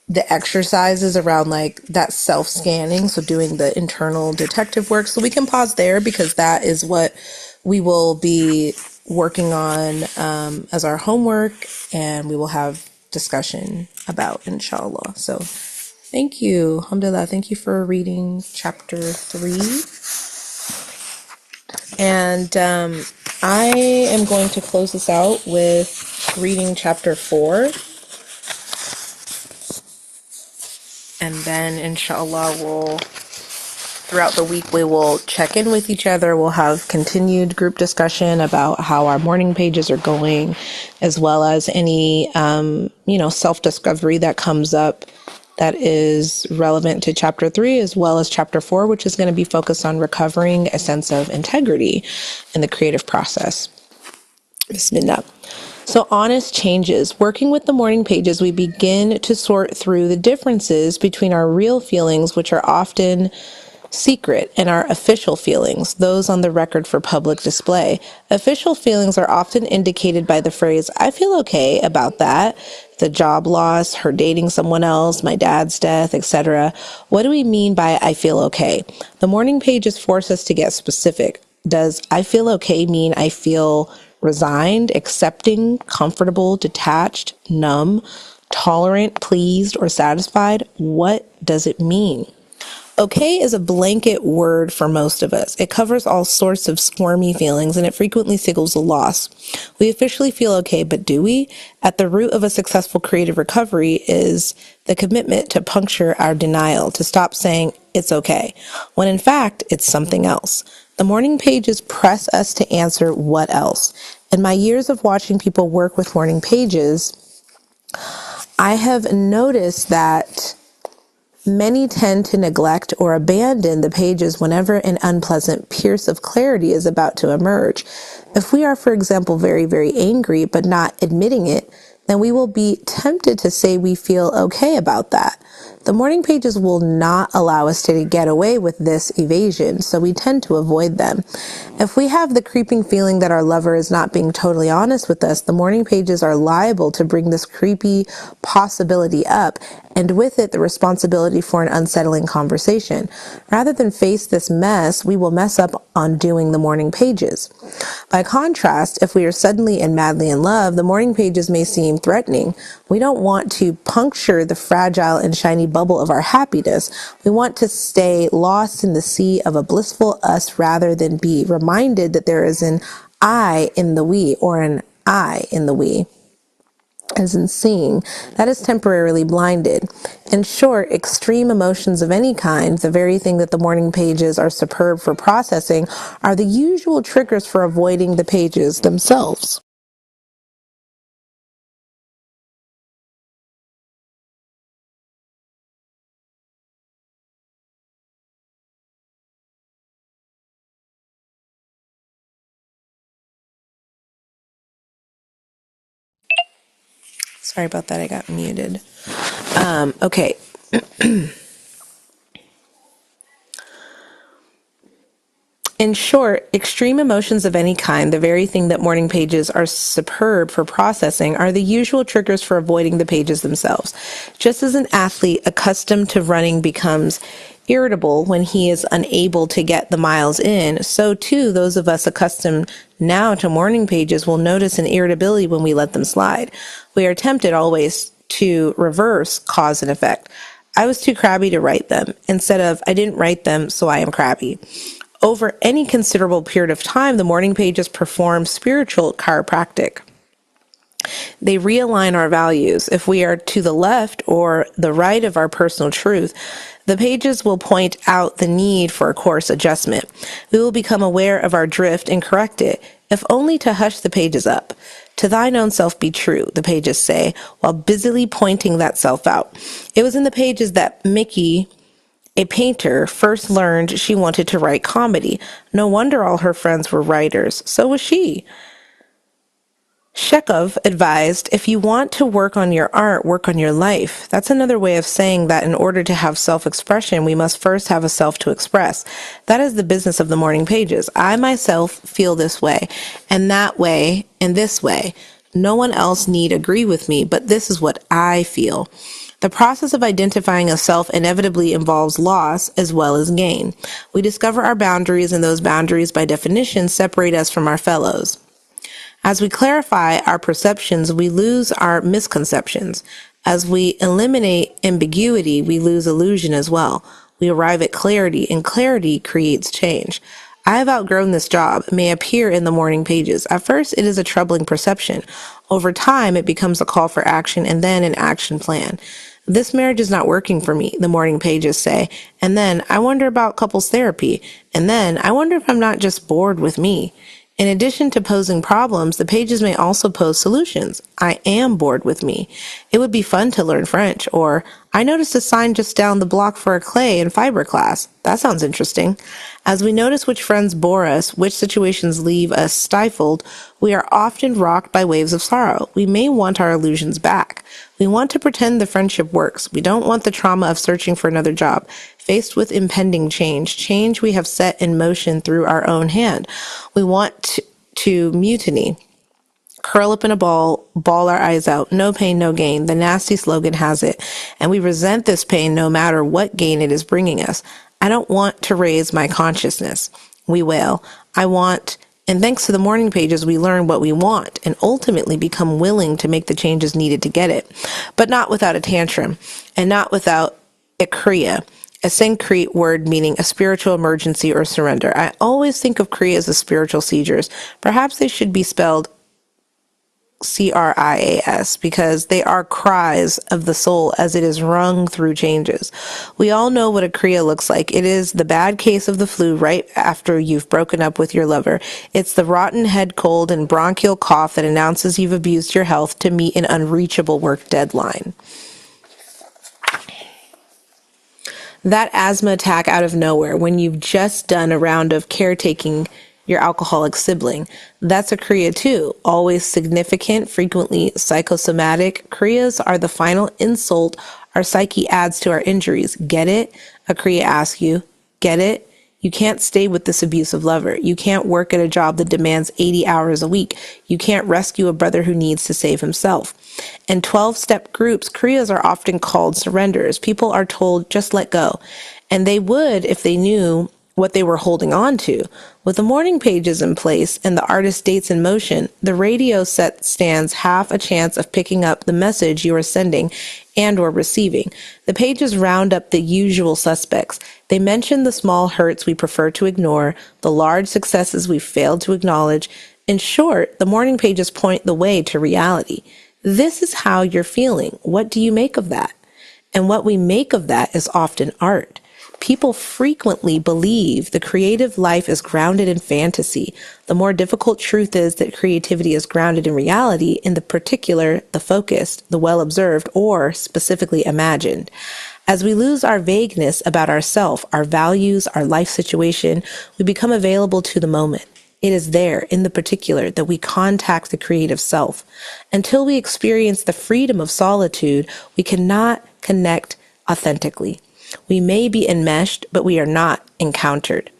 the exercises around like that self-scanning, so doing the internal detective work. So we can pause there because that is what we will be working on as our homework, and we will have discussion about, inshallah. So thank you, alhamdulillah. Thank you for reading chapter 3. And I am going to close this out with reading chapter 4. And then, inshallah, throughout the week, we will check in with each other. We'll have continued group discussion about how our morning pages are going, as well as any, self-discovery that comes up that is relevant to chapter 3, as well as chapter 4, which is going to be focused on recovering a sense of integrity in the creative process. Bismillah. So, honest changes. Working with the morning pages, we begin to sort through the differences between our real feelings, which are often secret, and our official feelings, those on the record for public display. Official feelings are often indicated by the phrase, "I feel okay about that," the job loss, her dating someone else, my dad's death, etc. What do we mean by "I feel okay"? The morning pages force us to get specific. Does "I feel okay" mean I feel resigned, accepting, comfortable, detached, numb, tolerant, pleased, or satisfied? What does it mean? Okay is a blanket word for most of us. It covers all sorts of squirmy feelings, and it frequently signals a loss. We officially feel okay, but do we? At the root of a successful creative recovery is the commitment to puncture our denial, to stop saying it's okay, when in fact it's something else. The morning pages press us to answer what else. In my years of watching people work with morning pages, I have noticed that Many tend to neglect or abandon the pages whenever an unpleasant pierce of clarity is about to emerge. If we are, for example, very, very angry but not admitting it, then we will be tempted to say we feel okay about that. The morning pages will not allow us to get away with this evasion, so we tend to avoid them. If we have the creeping feeling that our lover is not being totally honest with us, the morning pages are liable to bring this creepy possibility up, and with it the responsibility for an unsettling conversation. Rather than face this mess, we will mess up on doing the morning pages. By contrast, if we are suddenly and madly in love, the morning pages may seem threatening. We don't want to puncture the fragile and shiny bubble of our happiness. We want to stay lost in the sea of a blissful us rather than be reminded that there is an I in the we, or an I in the we, as in seeing, that is temporarily blinded. In short, extreme emotions of any kind, the very thing that the morning pages are superb for processing, are the usual triggers for avoiding the pages themselves. Sorry about that, I got muted. Okay. In short, extreme emotions of any kind, the very thing that morning pages are superb for processing, are the usual triggers for avoiding the pages themselves. Just as an athlete accustomed to running becomes irritable when he is unable to get the miles in, so too those of us accustomed now to morning pages will notice an irritability when we let them slide. We are tempted always to reverse cause and effect. I was too crabby to write them, instead of I didn't write them, so I am crabby. Over any considerable period of time, the morning pages perform spiritual chiropractic. They realign our values. If we are to the left or the right of our personal truth, the pages will point out the need for a course adjustment. We will become aware of our drift and correct it, if only to hush the pages up. To thine own self be true, the pages say, while busily pointing that self out. It was in the pages that Mickey, a painter, first learned she wanted to write comedy. No wonder all her friends were writers. So was she. Chekhov advised, if you want to work on your art, work on your life. That's another way of saying that in order to have self-expression, we must first have a self to express. That is the business of the morning pages. I myself feel this way, and that way, and this way. No one else need agree with me, but this is what I feel. The process of identifying a self inevitably involves loss as well as gain. We discover our boundaries, and those boundaries, by definition, separate us from our fellows. As we clarify our perceptions, we lose our misconceptions. As we eliminate ambiguity, we lose illusion as well. We arrive at clarity, and clarity creates change. I have outgrown this job may appear in the morning pages. At first, it is a troubling perception. Over time, it becomes a call for action and then an action plan. This marriage is not working for me, the morning pages say. And then I wonder about couples therapy. And then I wonder if I'm not just bored with me. In addition to posing problems, the pages may also pose solutions. I am bored with me. It would be fun to learn French. Or, I noticed a sign just down the block for a clay and fiber class. That sounds interesting. As we notice which friends bore us, which situations leave us stifled, we are often rocked by waves of sorrow. We may want our illusions back. We want to pretend the friendship works. We don't want the trauma of searching for another job. Faced with impending change we have set in motion through our own hand. We want to mutiny, curl up in a ball, bawl our eyes out, no pain, no gain. The nasty slogan has it. And we resent this pain no matter what gain it is bringing us. I don't want to raise my consciousness. We wail. I want, and thanks to the morning pages, we learn what we want and ultimately become willing to make the changes needed to get it. But not without a tantrum and not without IQRA, a Sanskrit word meaning a spiritual emergency or surrender. I always think of kriya as spiritual seizures. Perhaps they should be spelled CRIAS, because they are cries of the soul as it is wrung through changes. We all know what a kriya looks like. It is the bad case of the flu right after you've broken up with your lover. It's the rotten head cold and bronchial cough that announces you've abused your health to meet an unreachable work deadline. That asthma attack out of nowhere when you've just done a round of caretaking your alcoholic sibling. That's a Kriya too. Always significant, frequently psychosomatic. Kriyas are the final insult our psyche adds to our injuries. Get it? A Kriya asks you. Get it? You can't stay with this abusive lover. You can't work at a job that demands 80 hours a week. You can't rescue a brother who needs to save himself. In 12-step groups, Kriyas are often called surrenders. People are told, just let go. And they would if they knew what they were holding on to. With the morning pages in place and the artist dates in motion, the radio set stands half a chance of picking up the message you are sending and or receiving. The pages round up the usual suspects. They mention the small hurts we prefer to ignore, the large successes we failed to acknowledge. In short, the morning pages point the way to reality. This is how you're feeling. What do you make of that? And what we make of that is often art. People frequently believe the creative life is grounded in fantasy. The more difficult truth is that creativity is grounded in reality, in the particular, the focused, the well-observed, or specifically imagined. As we lose our vagueness about ourself, our values, our life situation, we become available to the moment. It is there, in the particular, that we contact the creative self. Until we experience the freedom of solitude, we cannot connect authentically. We may be enmeshed, but we are not encountered.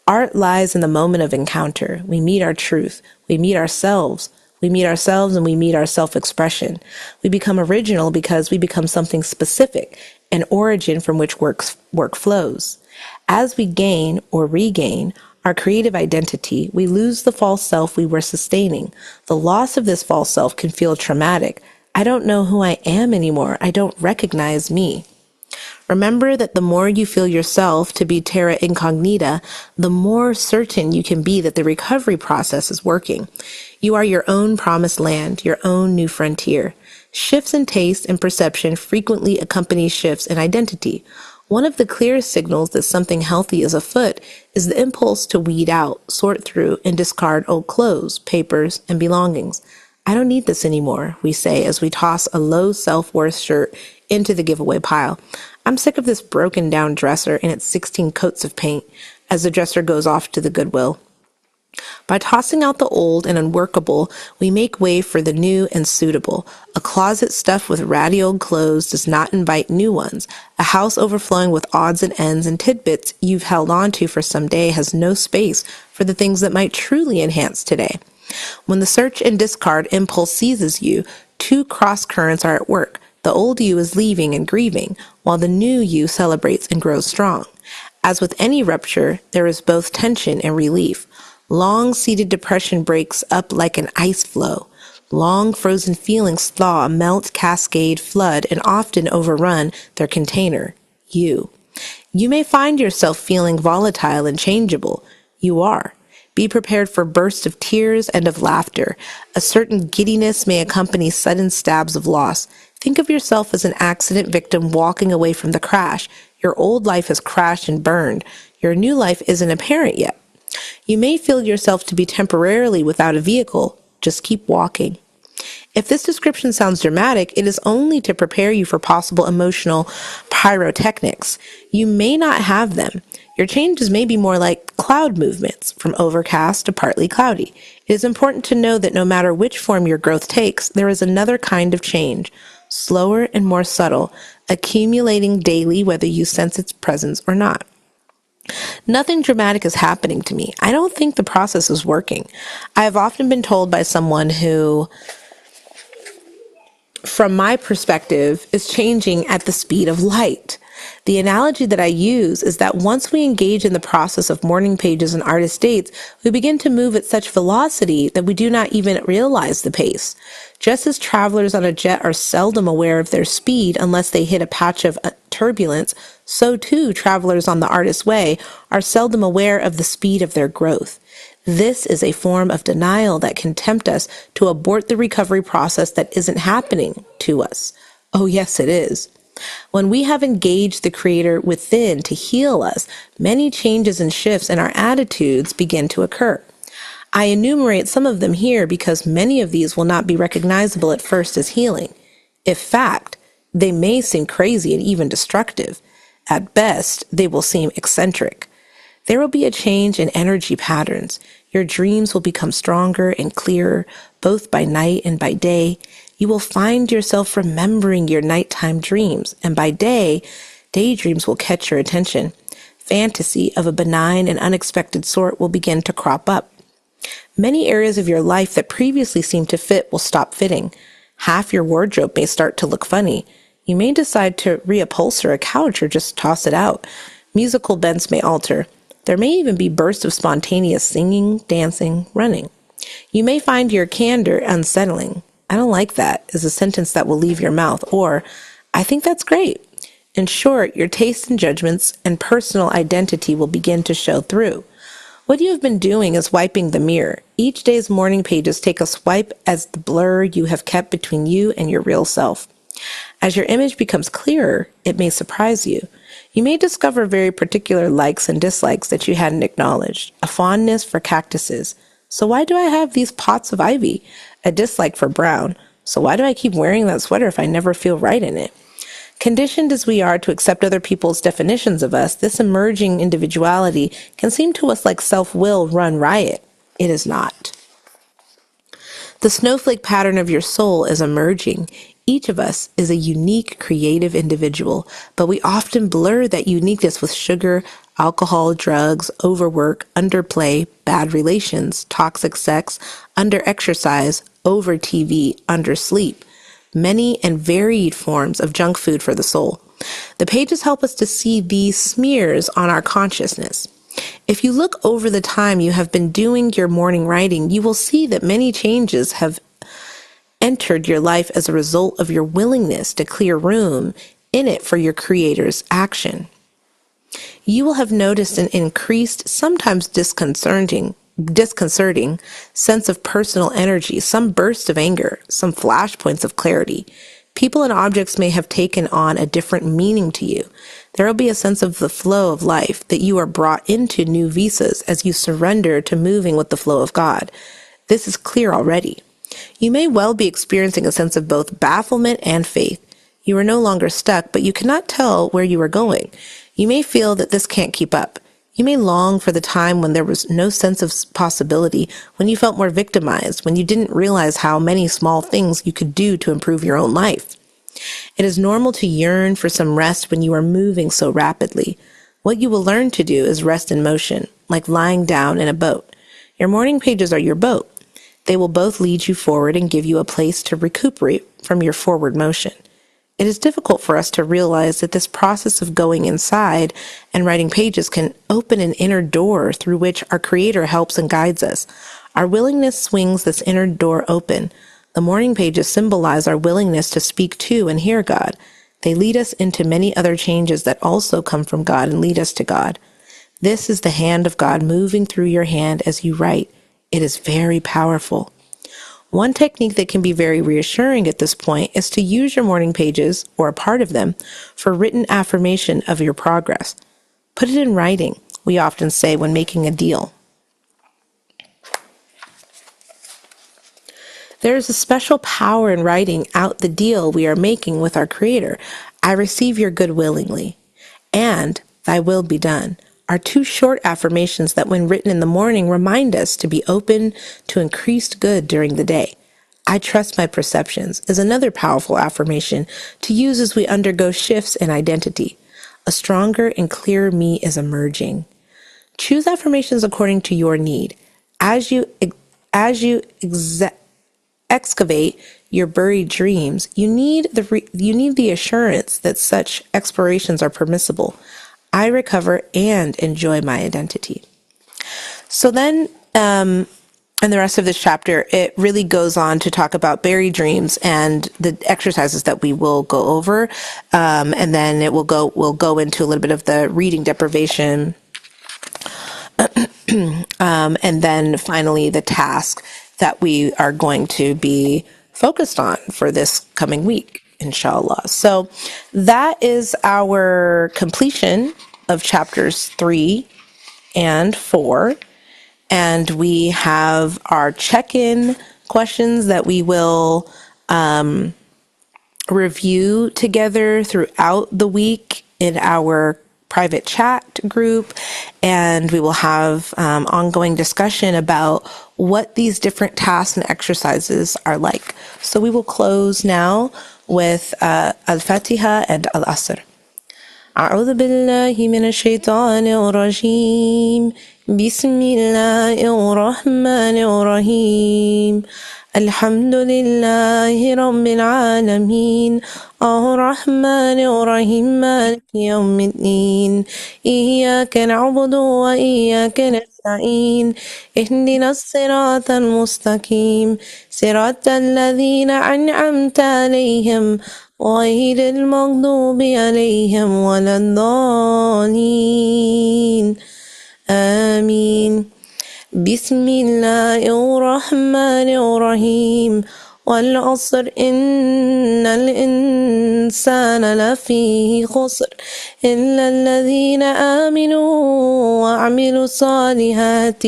Art lies in the moment of encounter. We meet our truth. We meet ourselves. We meet ourselves and we meet our self-expression. We become original because we become something specific, an origin from which work flows. As we gain or regain our creative identity, we lose the false self we were sustaining. The loss of this false self can feel traumatic. I don't know who I am anymore. I don't recognize me. Remember that the more you feel yourself to be terra incognita, the more certain you can be that the recovery process is working. You are your own promised land, your own new frontier. Shifts in taste and perception frequently accompany shifts in identity. One of the clearest signals that something healthy is afoot is the impulse to weed out, sort through, and discard old clothes, papers, and belongings. I don't need this anymore, we say as we toss a low self-worth shirt into the giveaway pile. I'm sick of this broken down dresser and its 16 coats of paint as the dresser goes off to the Goodwill. By tossing out the old and unworkable, we make way for the new and suitable. A closet stuffed with ratty old clothes does not invite new ones. A house overflowing with odds and ends and tidbits you've held on to for some day has no space for the things that might truly enhance today. When the search and discard impulse seizes you, two cross currents are at work. The old you is leaving and grieving, while the new you celebrates and grows strong. As with any rupture, there is both tension and relief. Long-seated depression breaks up like an ice flow. Long frozen feelings thaw, melt, cascade, flood, and often overrun their container, you. You may find yourself feeling volatile and changeable. You are. Be prepared for bursts of tears and of laughter. A certain giddiness may accompany sudden stabs of loss. Think of yourself as an accident victim walking away from the crash. Your old life has crashed and burned. Your new life isn't apparent yet. You may feel yourself to be temporarily without a vehicle. Just keep walking. If this description sounds dramatic, it is only to prepare you for possible emotional pyrotechnics. You may not have them. Your changes may be more like cloud movements, from overcast to partly cloudy. It is important to know that no matter which form your growth takes, there is another kind of change, slower and more subtle, accumulating daily whether you sense its presence or not. Nothing dramatic is happening to me. I don't think the process is working. I have often been told by someone who, from my perspective, is changing at the speed of light. The analogy that I use is that once we engage in the process of morning pages and artist dates, we begin to move at such velocity that we do not even realize the pace. Just as travelers on a jet are seldom aware of their speed unless they hit a patch of turbulence, so too travelers on the artist's way are seldom aware of the speed of their growth. This is a form of denial that can tempt us to abort the recovery process that isn't happening to us. Oh, yes, it is. When we have engaged the Creator within to heal us, many changes and shifts in our attitudes begin to occur. I enumerate some of them here because many of these will not be recognizable at first as healing. In fact, they may seem crazy and even destructive. At best, they will seem eccentric. There will be a change in energy patterns. Your dreams will become stronger and clearer, both by night and by day. You will find yourself remembering your nighttime dreams, and by day, daydreams will catch your attention. Fantasy of a benign and unexpected sort will begin to crop up. Many areas of your life that previously seemed to fit will stop fitting. Half your wardrobe may start to look funny. You may decide to reupholster a couch or just toss it out. Musical bents may alter. There may even be bursts of spontaneous singing, dancing, running. You may find your candor unsettling. "I don't like that" is a sentence that will leave your mouth, or "I think that's great." In short, your tastes and judgments and personal identity will begin to show through. What you have been doing is wiping the mirror. Each day's morning pages take a swipe as the blur you have kept between you and your real self. As your image becomes clearer, it may surprise you. You may discover very particular likes and dislikes that you hadn't acknowledged. A fondness for cactuses. So why do I have these pots of ivy? A dislike for brown. So why do I keep wearing that sweater if I never feel right in it? Conditioned as we are to accept other people's definitions of us, this emerging individuality can seem to us like self-will run riot. It is not. The snowflake pattern of your soul is emerging. Each of us is a unique, creative individual, but we often blur that uniqueness with sugar, alcohol, drugs, overwork, underplay, bad relations, toxic sex, underexercise, over TV, undersleep. Many and varied forms of junk food for the soul. The pages help us to see these smears on our consciousness. If you look over the time you have been doing your morning writing, you will see that many changes have entered your life as a result of your willingness to clear room in it for your creator's action. You will have noticed an increased, sometimes disconcerting sense of personal energy, some bursts of anger, some flashpoints of clarity. People and objects may have taken on a different meaning to you. There will be a sense of the flow of life, that you are brought into new visas as you surrender to moving with the flow of God. This is clear already. You may well be experiencing a sense of both bafflement and faith. You are no longer stuck, but you cannot tell where you are going. You may feel that this can't keep up. You may long for the time when there was no sense of possibility, when you felt more victimized, when you didn't realize how many small things you could do to improve your own life. It is normal to yearn for some rest when you are moving so rapidly. What you will learn to do is rest in motion, like lying down in a boat. Your morning pages are your boat. They will both lead you forward and give you a place to recuperate from your forward motion. It is difficult for us to realize that this process of going inside and writing pages can open an inner door through which our Creator helps and guides us. Our willingness swings this inner door open. The morning pages symbolize our willingness to speak to and hear God. They lead us into many other changes that also come from God and lead us to God. This is the hand of God moving through your hand as you write. It is very powerful. One technique that can be very reassuring at this point is to use your morning pages, or a part of them, for written affirmation of your progress. Put it in writing, we often say when making a deal. There is a special power in writing out the deal we are making with our Creator. I receive your good willingly, and thy will be done are two short affirmations that when written in the morning remind us to be open to increased good during the day. I trust my perceptions is another powerful affirmation to use as we undergo shifts in identity. A stronger and clearer me is emerging. Choose affirmations according to your need. As you excavate your buried dreams, you need the assurance that such explorations are permissible. I recover and enjoy my identity. So then, in the rest of this chapter, it really goes on to talk about buried dreams and the exercises that we will go over, and then we'll go into a little bit of the reading deprivation, and then finally the task that we are going to be focused on for this coming week, inshallah. So that is our completion of chapters 3 and 4. And we have our check-in questions that we will review together throughout the week in our private chat group, and we will have ongoing discussion about what these different tasks and exercises are like. So we will close now with Al-Fatiha and Al-Asr. أعوذ بالله من الشيطان الرجيم بسم الله الرحمن الرحيم الحمد لله رب العالمين الرحمن الرحيم مالك يوم الدين إياك نعبد وإياك نستعين اهدنا الصراط المستقيم صراط الذين أنعمت عليهم غير المغضوب عليهم ولا الضالين آمين بسم الله الرحمن الرحيم والعصر إن الإنسان لفي خسر إلا الذين آمنوا وعملوا الصالحات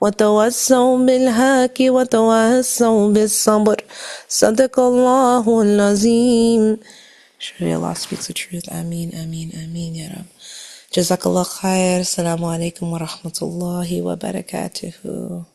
وتوسوا بالحق وتوسوا بالصبر صدق الله العظيم. Surely Allah speaks the truth. Ameen, ameen, ameen, ya Rab. Jazakallah khair. Assalamu alaikum wa rahmatullahi wa barakatuhu.